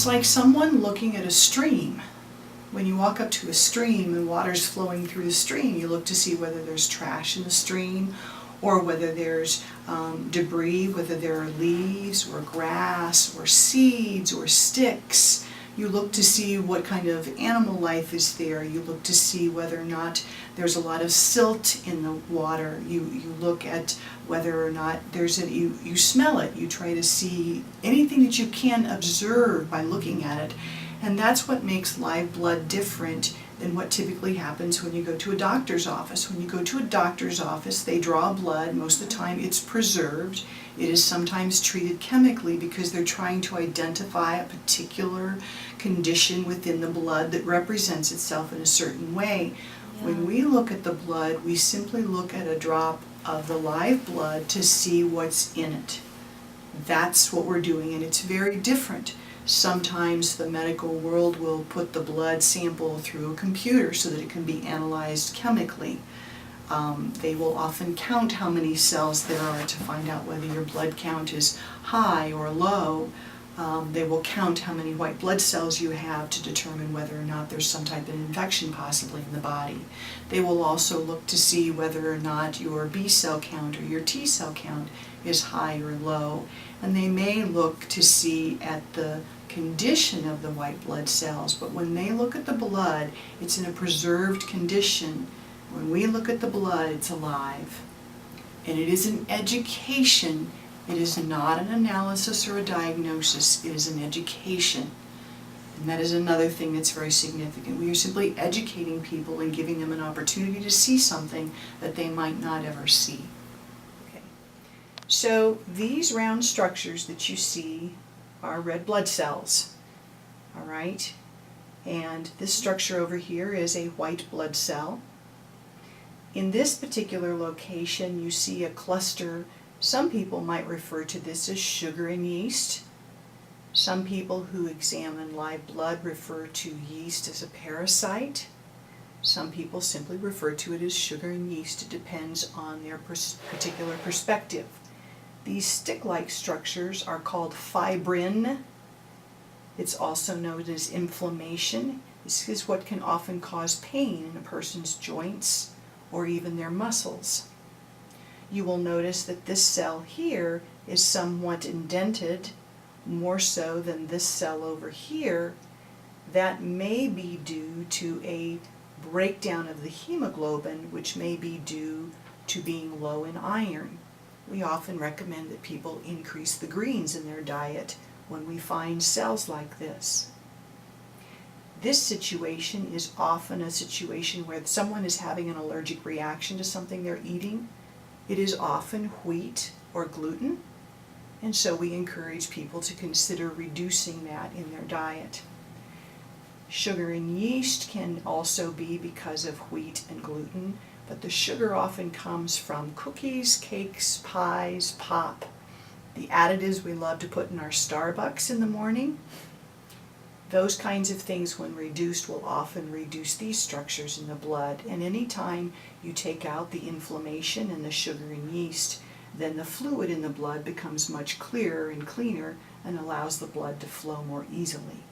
It's like someone looking at a stream. When you walk up to a stream and water's flowing through the stream, you look to see whether there's trash in the stream or whether there's debris, whether there are leaves or grass or seeds or sticks. You look to see what kind of animal life is there. You look to see whether or not there's a lot of silt in the water. You look at whether or not you smell it. You try to see anything that you can observe by looking at it. And that's what makes live blood different than what typically happens when you go to a doctor's office. When you go to a doctor's office, they draw blood. Most of the time it's preserved. It is sometimes treated chemically because they're trying to identify a particular condition within the blood that represents itself in a certain way. Yeah. When we look at the blood, we simply look at a drop of the live blood to see what's in it. That's what we're doing, and it's very different. Sometimes the medical world will put the blood sample through a computer so that it can be analyzed chemically. They will often count how many cells there are to find out whether your blood count is high or low. They will count how many white blood cells you have to determine whether or not there's some type of infection possibly in the body. They will also look to see whether or not your B cell count or your T cell count is high or low. And they may look to see at the condition of the white blood cells, but when they look at the blood, it's in a preserved condition. When we look at the blood, it's alive. And it is an education. It is not an analysis or a diagnosis. It is an education. And that is another thing that's very significant. We are simply educating people and giving them an opportunity to see something that they might not ever see. Okay. So these round structures that you see are red blood cells. All right? And this structure over here is a white blood cell. In this particular location, you see a cluster. Some people might refer to this as sugar and yeast. Some people who examine live blood refer to yeast as a parasite. Some people simply refer to it as sugar and yeast. It depends on their particular perspective. These stick-like structures are called fibrin. It's also known as inflammation. This is what can often cause pain in a person's joints or even their muscles. You will notice that this cell here is somewhat indented, more so than this cell over here. That may be due to a breakdown of the hemoglobin, which may be due to being low in iron. We often recommend that people increase the greens in their diet when we find cells like this. This situation is often a situation where someone is having an allergic reaction to something they're eating. It is often wheat or gluten, and so we encourage people to consider reducing that in their diet. Sugar and yeast can also be because of wheat and gluten, but the sugar often comes from cookies, cakes, pies, pop, the additives we love to put in our Starbucks in the morning. Those kinds of things, when reduced, will often reduce these structures in the blood. And anytime you take out the inflammation and the sugar and yeast, then the fluid in the blood becomes much clearer and cleaner and allows the blood to flow more easily.